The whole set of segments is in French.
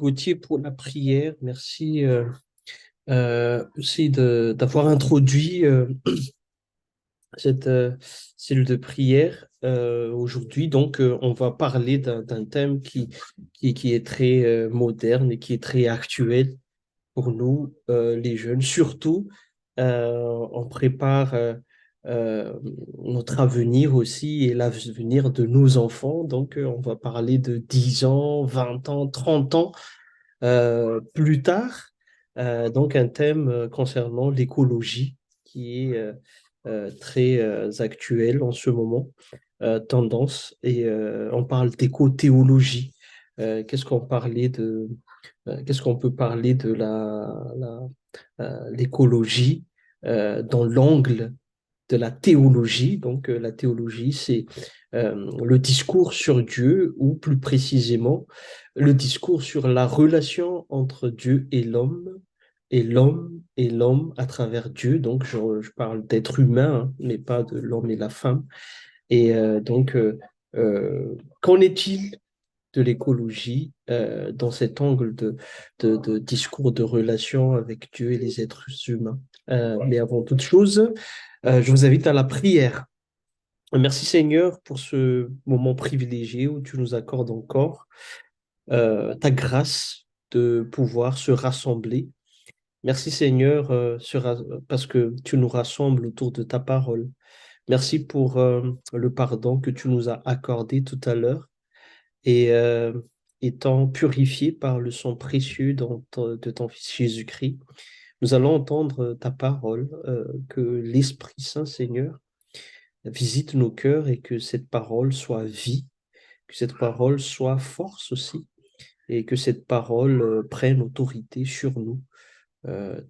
Gauthier pour la prière. Merci aussi d'avoir introduit cette cellule de prière aujourd'hui. Donc, on va parler d'un thème qui est très moderne et qui est très actuel pour nous, les jeunes. Surtout, on prépare notre avenir aussi et l'avenir de nos enfants. Donc, on va parler de 10 ans, 20 ans, 30 ans plus tard. Donc, un thème concernant l'écologie qui est très actuel en ce moment, tendance. Et on parle d'éco-théologie. Qu'est-ce qu'on peut parler de l'écologie dans l'angle de la théologie. Donc, la théologie, c'est le discours sur Dieu, ou plus précisément, le discours sur la relation entre Dieu et l'homme et l'homme à travers Dieu. Donc, je parle d'être humain, hein, mais pas de l'homme et la femme. Et qu'en est-il de l'écologie dans cet angle de discours de relation avec Dieu et les êtres humains? Mais avant toute chose, je vous invite à la prière. Merci Seigneur pour ce moment privilégié où tu nous accordes encore ta grâce de pouvoir se rassembler. Merci Seigneur parce que tu nous rassembles autour de ta parole. Merci pour le pardon que tu nous as accordé tout à l'heure et étant purifié par le sang précieux de ton Fils Jésus-Christ, nous allons entendre ta parole, que l'Esprit Saint Seigneur visite nos cœurs et que cette parole soit vie, que cette parole soit force aussi, et que cette parole prenne autorité sur nous.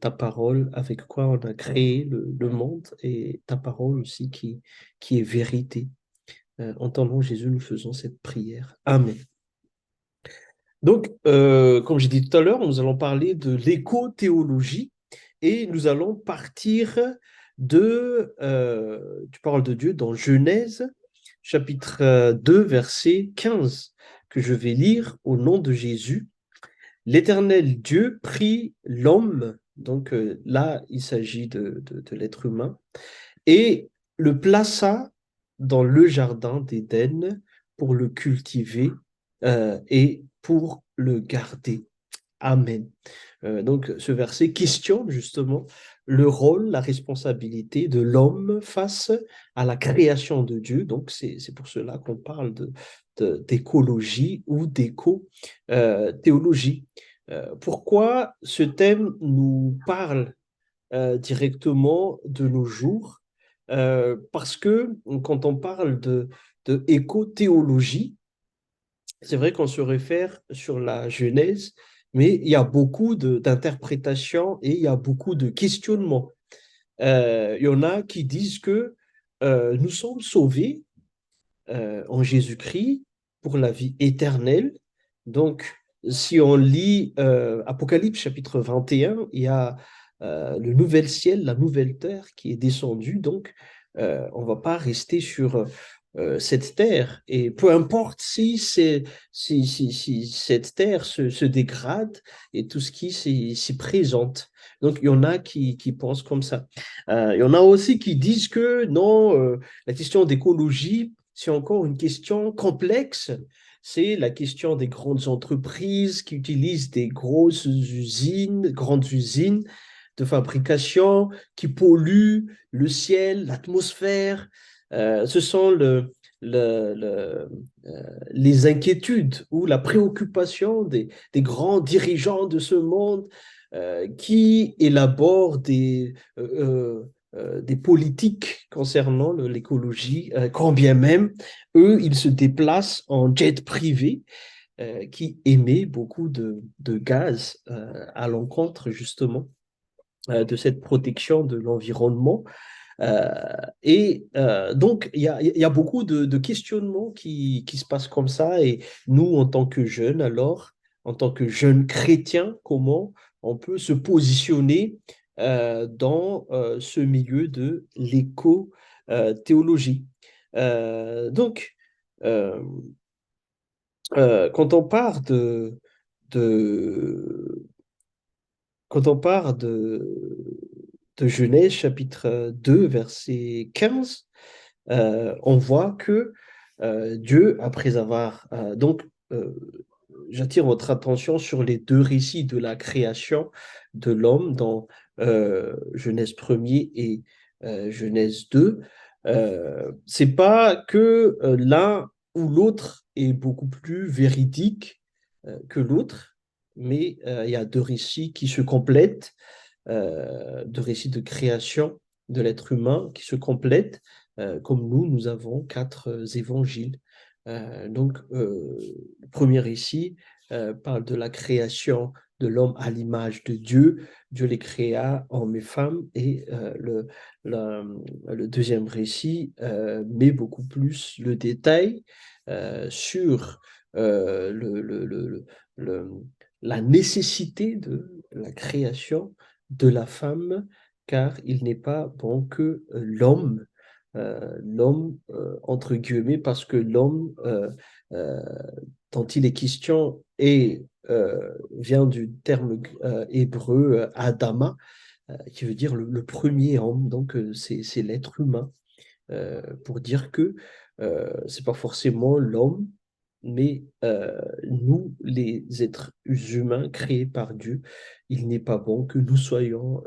Ta parole avec quoi on a créé le monde et ta parole aussi qui est vérité. En ton nom, Jésus, nous faisons cette prière. Amen. Donc, comme j'ai dit tout à l'heure, nous allons parler de l'éco-théologie et nous allons partir du parole de Dieu dans Genèse, chapitre 2, verset 15, que je vais lire au nom de Jésus. L'Éternel Dieu prit l'homme, donc là, il s'agit de l'être humain, et le plaça dans le jardin d'Éden pour le cultiver et pour le garder. Amen. Donc, ce verset questionne justement le rôle, la responsabilité de l'homme face à la création de Dieu. Donc, c'est pour cela qu'on parle d'écologie ou d'éco-théologie. Pourquoi ce thème nous parle directement de nos jours? Parce que quand on parle de éco-théologie, c'est vrai qu'on se réfère sur la Genèse, mais il y a beaucoup d'interprétations et il y a beaucoup de questionnements. Il y en a qui disent que nous sommes sauvés en Jésus-Christ pour la vie éternelle. Donc, si on lit Apocalypse chapitre 21, il y a le nouvel ciel, la nouvelle terre qui est descendue. Donc, on ne va pas rester sur cette terre. Et peu importe si cette terre se dégrade et tout ce qui s'y présente. Donc, il y en a qui pensent comme ça. Il y en a aussi qui disent que non, la question d'écologie, c'est encore une question complexe. C'est la question des grandes entreprises qui utilisent des grosses usines, grandes usines de fabrication qui polluent le ciel, l'atmosphère. Ce sont les inquiétudes ou la préoccupation des grands dirigeants de ce monde qui élaborent des politiques concernant l'écologie, quand bien même, eux, ils se déplacent en jet privé qui émet beaucoup de gaz à l'encontre justement de cette protection de l'environnement. Donc, il y a beaucoup de questionnements qui se passent comme ça. Et nous, en tant que jeunes, alors, en tant que jeunes chrétiens, comment on peut se positionner dans ce milieu de l'éco-théologie? Donc, euh, quand on parle de, quand on part de Genèse, chapitre 2, verset 15, on voit que Dieu, après avoir... j'attire votre attention sur les deux récits de la création de l'homme dans Genèse 1er et Genèse 2. C'est pas que l'un ou l'autre est beaucoup plus véridique que l'autre, mais il y a deux récits qui se complètent, deux récits de création de l'être humain qui se complètent. Comme nous avons quatre évangiles. Le premier récit parle de la création de l'homme à l'image de Dieu. Dieu les créa, hommes et femmes. Et le deuxième récit met beaucoup plus le détail sur le, la nécessité de la création de la femme, car il n'est pas bon que entre guillemets, parce que l'homme euh, dont il est question vient du terme hébreu Adama, qui veut dire le premier homme, donc c'est l'être humain, pour dire que c'est pas forcément l'homme, mais nous, les êtres humains créés par Dieu, il n'est pas bon que nous soyons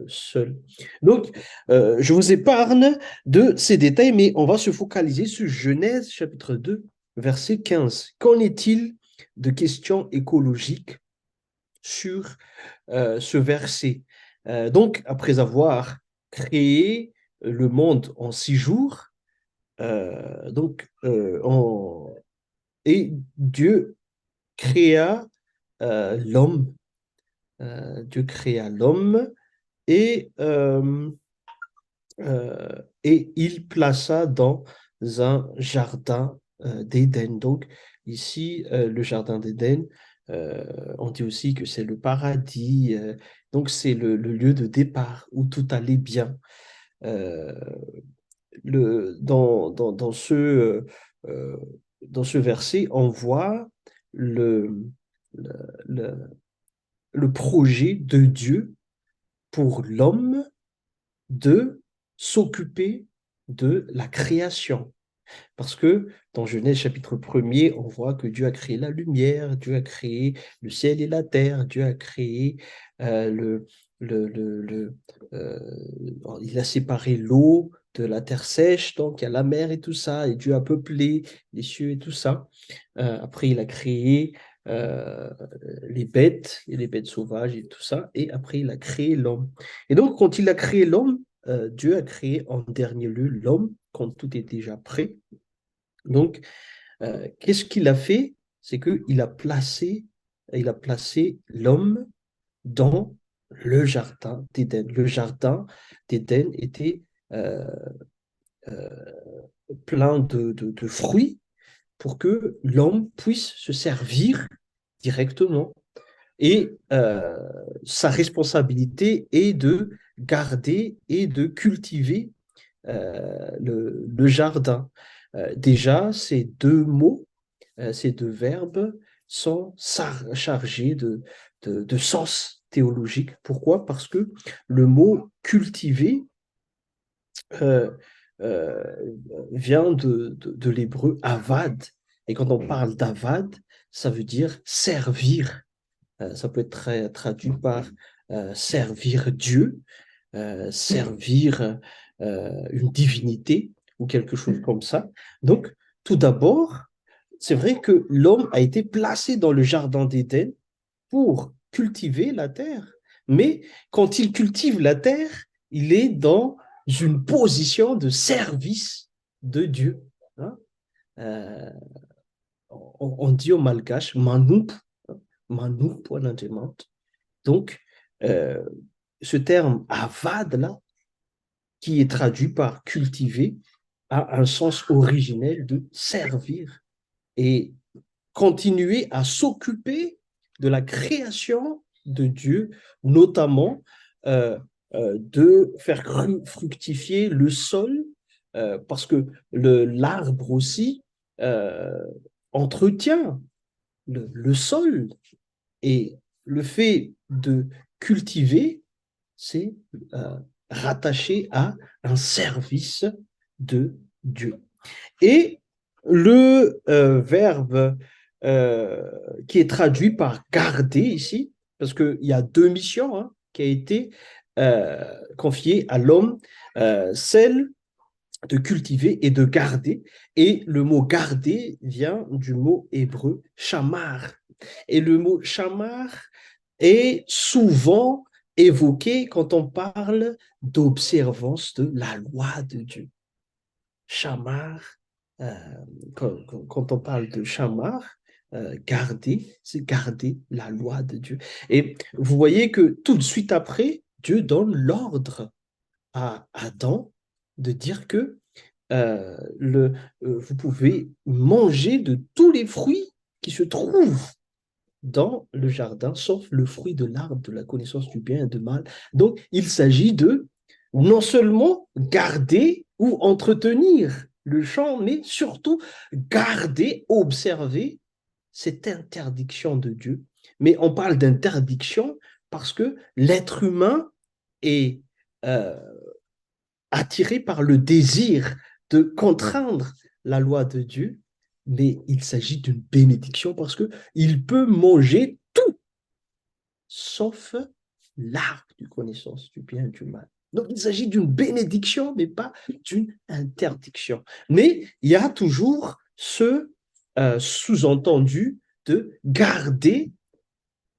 seuls. Donc, je vous épargne de ces détails, mais on va se focaliser sur Genèse chapitre 2, verset 15. Qu'en est-il de questions écologiques sur ce verset? Donc, après avoir créé le monde en 6 jours, et Dieu créa l'homme. Dieu créa l'homme et, et il plaça dans un jardin d'Éden. Donc ici, le jardin d'Éden, on dit aussi que c'est le paradis. Donc c'est le lieu de départ où tout allait bien. Euh, dans euh, dans ce verset, on voit le, le, le- le projet de Dieu pour l'homme de s'occuper de la création. Parce que dans Genèse chapitre 1er, on voit que Dieu a créé la lumière, Dieu a créé le ciel et la terre, Dieu a créé le il a séparé l'eau de la terre sèche, donc il y a la mer et tout ça, et Dieu a peuplé les cieux et tout ça. Après, il a créé euh, les bêtes et les bêtes sauvages et tout ça, et après, il a créé l'homme. Et donc, quand il a créé l'homme, Dieu a créé en dernier lieu l'homme quand tout est déjà prêt. Donc, qu'est-ce qu'il a fait? C'est il a placé l'homme dans le jardin d'Éden. Le jardin d'Éden était euh, euh, plein de fruits pour que l'homme puisse se servir directement. Et sa responsabilité est de garder et de cultiver le jardin. Déjà, ces deux mots, ces deux verbes sont chargés de sens théologique. Pourquoi? Parce que le mot cultiver euh, euh, vient de l'hébreu avad. Et quand on parle d'avad, ça veut dire servir. Ça peut être traduit par servir Dieu, servir une divinité ou quelque chose comme ça. Donc, tout d'abord, c'est vrai que l'homme a été placé dans le jardin d'Éden pour cultiver la terre. Mais quand il cultive la terre, il est dans une position de service de Dieu. Hein. Euh, on dit au malgache, manoup, manoup, point d'entraînement. Donc, euh, ce terme avad, là, qui est traduit par cultiver, a un sens originel de servir et continuer à s'occuper de la création de Dieu, notamment de faire fructifier le sol, parce que l'arbre aussi euh, entretient le sol. Et le fait de cultiver, c'est rattaché à un service de Dieu. Et le verbe qui est traduit par garder ici, parce qu'il y a deux missions qui ont été confiées à l'homme, celle de cultiver et de garder. Et le mot garder vient du mot hébreu shamar. Et le mot shamar est souvent évoqué quand on parle d'observance de la loi de Dieu. Shamar, euh, quand on parle de Shamar, garder, c'est garder la loi de Dieu. Et vous voyez que tout de suite après, Dieu donne l'ordre à Adam de dire que vous pouvez manger de tous les fruits qui se trouvent dans le jardin, sauf le fruit de l'arbre de la connaissance du bien et du mal. Donc, il s'agit de non seulement garder ou entretenir le champ, mais surtout garder, observer cette interdiction de Dieu. Mais on parle d'interdiction parce que l'être humain est euh, attiré par le désir de contraindre la loi de Dieu, mais il s'agit d'une bénédiction parce qu'il peut manger tout, sauf l'arbre de connaissance du bien et du mal. Donc il s'agit d'une bénédiction, mais pas d'une interdiction. Mais il y a toujours ce sous-entendu de garder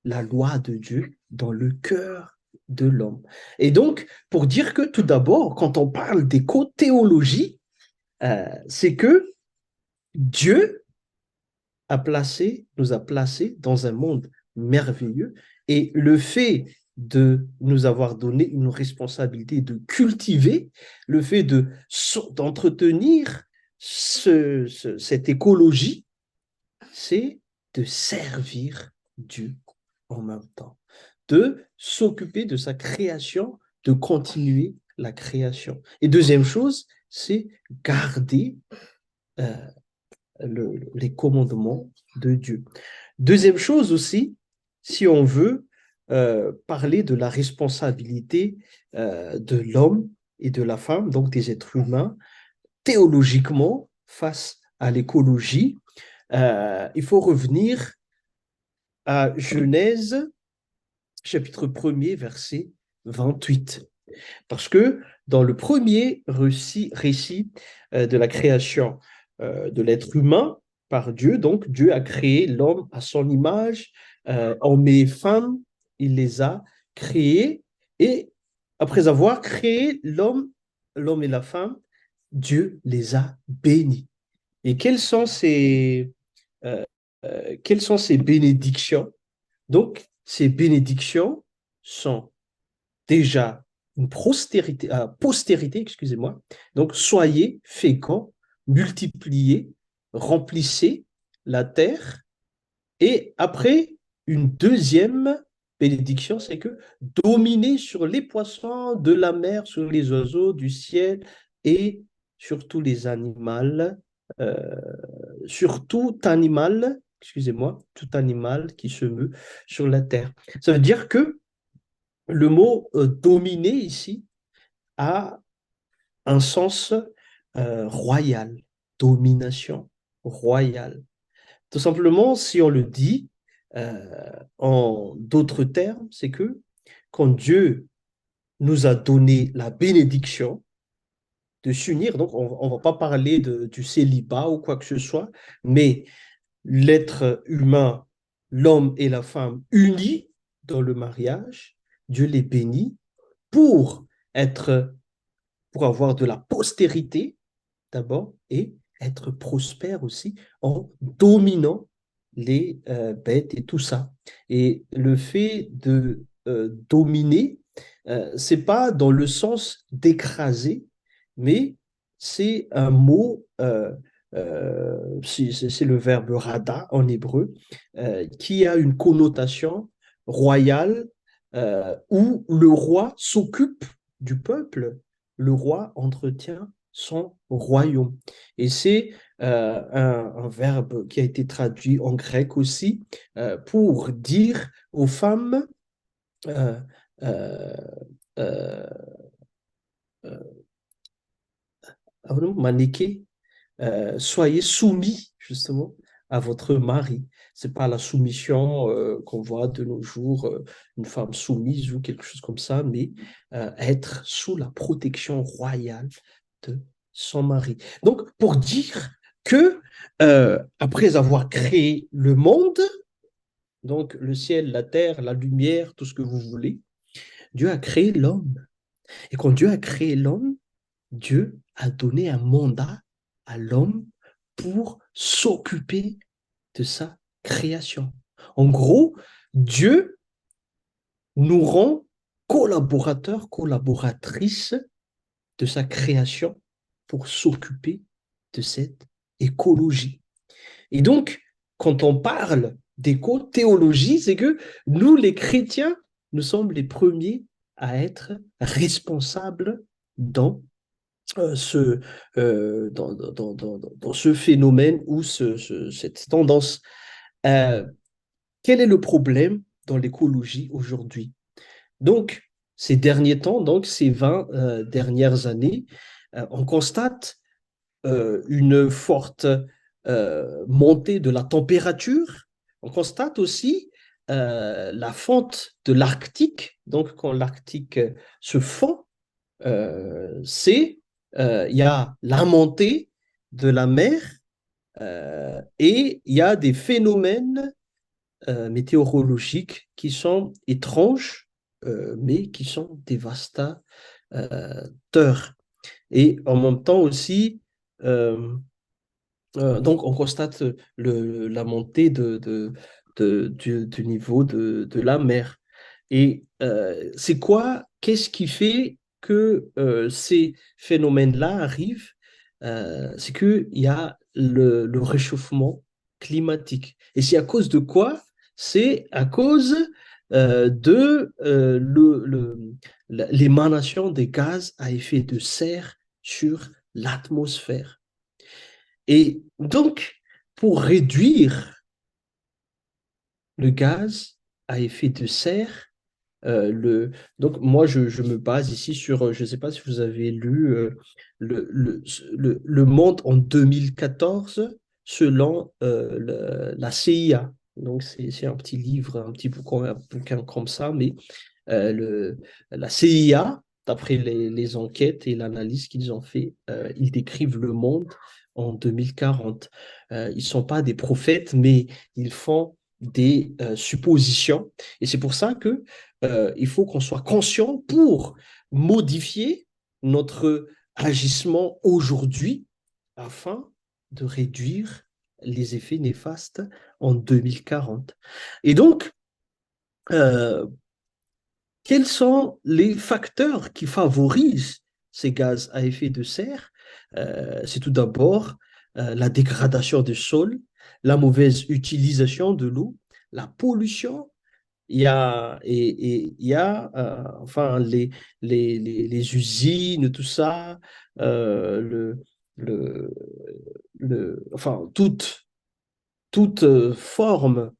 la loi de Dieu dans le cœur de l'homme. Et donc, pour dire que tout d'abord, quand on parle d'éco-théologie, c'est que Dieu nous a placés dans un monde merveilleux et le fait de nous avoir donné une responsabilité de cultiver, le fait d'entretenir cette écologie, c'est de servir Dieu en même temps, de s'occuper de sa création, de continuer la création. Et deuxième chose, c'est garder euh, les commandements de Dieu. Deuxième chose aussi, si on veut parler de la responsabilité de l'homme et de la femme, donc des êtres humains, théologiquement, face à l'écologie, il faut revenir à Genèse, chapitre 1er, verset 28. Parce que dans le premier récit de la création de l'être humain par Dieu, donc Dieu a créé l'homme à son image, hommes et femmes, il les a créés, et après avoir créé l'homme et la femme, Dieu les a bénis. Et euh, quelles sont ces bénédictions? Donc, ces bénédictions sont déjà une postérité, excusez-moi. Donc, soyez féconds, multipliez, remplissez la terre. Et après, une deuxième bénédiction, c'est que dominez sur les poissons de la mer, sur les oiseaux du ciel et sur tous les animaux, euh, sur tout animal, excusez-moi, tout animal qui se meut sur la terre. Ça veut dire que le mot dominer ici a un sens royal, domination royale. Tout simplement, si on le dit en d'autres termes, c'est que quand Dieu nous a donné la bénédiction de s'unir, donc on ne va pas parler du célibat ou quoi que ce soit, mais l'être humain, l'homme et la femme unis dans le mariage, Dieu les bénit pour être, pour avoir de la postérité d'abord et être prospère aussi en dominant les bêtes et tout ça. Et le fait de dominer, c'est pas dans le sens d'écraser, mais c'est un mot, c'est le verbe rada en hébreu, qui a une connotation royale où le roi s'occupe du peuple, le roi entretient son royaume. Et c'est un verbe qui a été traduit en grec aussi pour dire aux femmes euh, euh, euh, maniquées, soyez soumis justement à votre mari. C'est pas la soumission qu'on voit de nos jours, une femme soumise ou quelque chose comme ça, mais être sous la protection royale de son mari. Donc, pour dire que après avoir créé le monde, donc le ciel, la terre, la lumière, tout ce que vous voulez, Dieu a créé l'homme. Et quand Dieu a créé l'homme, Dieu a donné un mandat à l'homme pour s'occuper de sa création. En gros, Dieu nous rend collaborateurs, collaboratrices de sa création pour s'occuper de cette écologie. Et donc, quand on parle d'éco-théologie, c'est que nous, les chrétiens, nous sommes les premiers à être responsables dans ce, dans ce phénomène ou cette tendance. Euh, Quel est le problème dans l'écologie aujourd'hui? Donc, ces derniers temps, donc ces 20 dernières années, on constate une forte montée de la température. On constate aussi la fonte de l'Arctique. Donc, quand l'Arctique se fond, c'est il y a la montée de la mer et il y a des phénomènes météorologiques qui sont étranges, mais qui sont dévastateurs. Et en même temps aussi, euh, donc on constate la montée du niveau de la mer. Et c'est quoi, qu'est-ce qui fait que ces phénomènes-là arrivent? C'est qu'il y a le réchauffement climatique. Et c'est à cause de quoi? C'est à cause de l'émanation des gaz à effet de serre sur l'atmosphère. Et donc, pour réduire le gaz à effet de serre, donc moi, je me base ici sur, je ne sais pas si vous avez lu le, le, le Monde en 2014 selon la CIA. Donc, c'est un petit livre, un bouquin comme ça, mais la CIA, d'après les enquêtes et l'analyse qu'ils ont fait, ils décrivent le monde en 2040. Ils ne sont pas des prophètes, mais ils font des suppositions. Et c'est pour ça que il faut qu'on soit conscient pour modifier notre agissement aujourd'hui afin de réduire les effets néfastes en 2040. Et donc, euh, quels sont les facteurs qui favorisent ces gaz à effet de serre? C'est tout d'abord la dégradation du sol, la mauvaise utilisation de l'eau, la pollution. Il y a enfin, les usines, tout ça, le, le, enfin, toute forme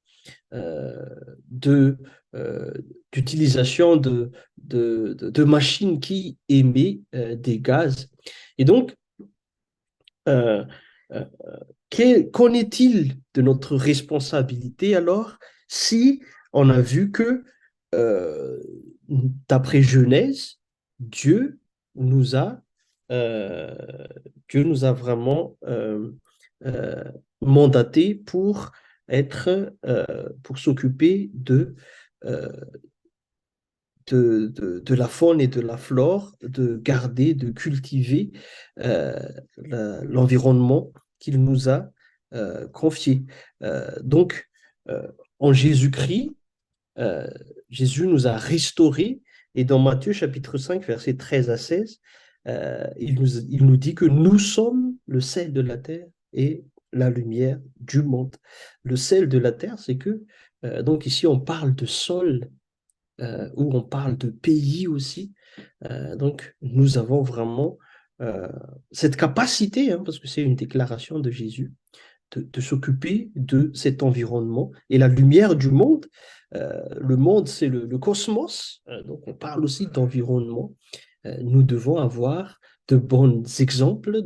euh, de, euh, d'utilisation de machines qui émettent des gaz. Et donc, euh, euh, qu'en est-il de notre responsabilité alors si on a vu que, euh, d'après Genèse, Dieu nous a, euh, Dieu nous a vraiment euh, mandaté pour pour s'occuper euh, de la faune et de la flore, de garder, de cultiver euh, l'environnement qu'il nous a confié. Donc, en Jésus-Christ, euh, Jésus nous a restaurés et dans Matthieu chapitre 5, versets 13 à 16, il nous dit que nous sommes le sel de la terre et la lumière du monde. Le sel de la terre, c'est que, donc ici on parle de sol, où on parle de pays aussi. Donc, nous avons vraiment euh, cette capacité, hein, parce que c'est une déclaration de Jésus, de s'occuper de cet environnement et la lumière du monde. Le monde, c'est le cosmos, donc on parle aussi d'environnement. Nous devons avoir de bons exemples.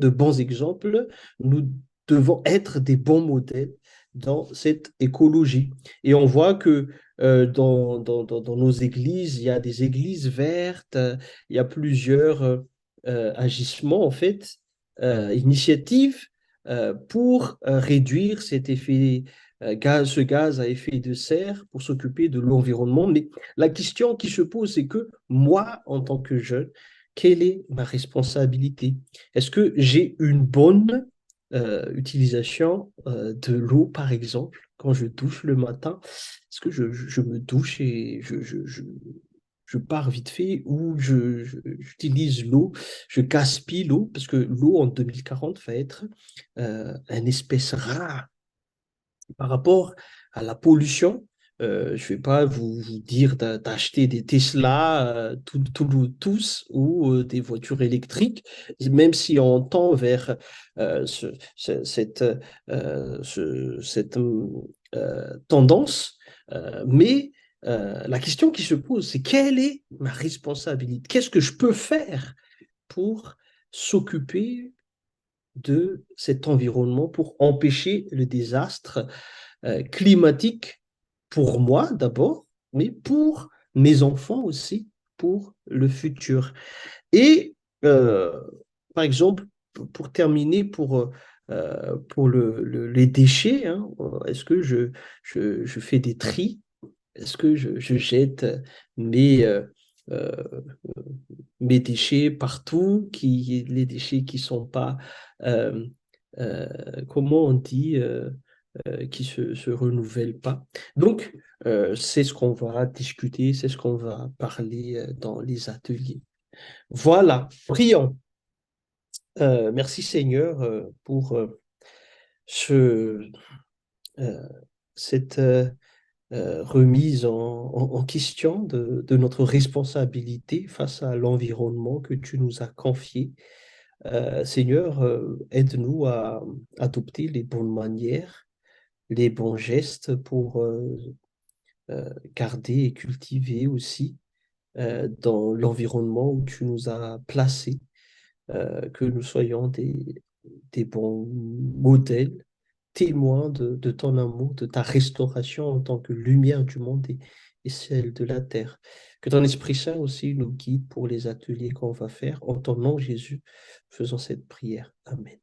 Nous devons être des bons modèles dans cette écologie. Et on voit que dans nos églises, il y a des églises vertes, il y a plusieurs agissements, en fait, initiatives pour réduire cet effet ce gaz à effet de serre, pour s'occuper de l'environnement. Mais la question qui se pose, c'est que moi, en tant que jeune, quelle est ma responsabilité? Est-ce que j'ai une bonne utilisation de l'eau, par exemple, quand je douche le matin? Est-ce que je me douche et je pars vite fait ou j'utilise l'eau, je gaspille l'eau, parce que l'eau en 2040 va être une espèce rare par rapport à la pollution. Je ne vais pas vous dire d'acheter des Tesla tous ou des voitures électriques, même si on tend vers cette tendance. Mais la question qui se pose, c'est quelle est ma responsabilité? Qu'est-ce que je peux faire pour s'occuper de cet environnement, pour empêcher le désastre climatique pour moi d'abord, mais pour mes enfants aussi, pour le futur. Et euh, par exemple, pour terminer, pour les déchets, hein, est-ce que je fais des tris? Est-ce que je jette mes, euh, euh, mes déchets partout, les déchets qui sont pas, euh, comment on dit, qui se renouvellent pas. Donc, c'est ce qu'on va discuter, c'est ce qu'on va parler dans les ateliers. Voilà, prions. Merci Seigneur pour ce, euh, cette remise en question de notre responsabilité face à l'environnement que tu nous as confié. Seigneur, aide-nous à adopter les bonnes manières, les bons gestes pour garder et cultiver aussi dans l'environnement où tu nous as placés, que nous soyons des bons modèles, témoins de ton amour, de ta restauration en tant que lumière du monde et celle de la terre. Que ton Esprit Saint aussi nous guide pour les ateliers qu'on va faire. En ton nom, Jésus, faisons cette prière. Amen.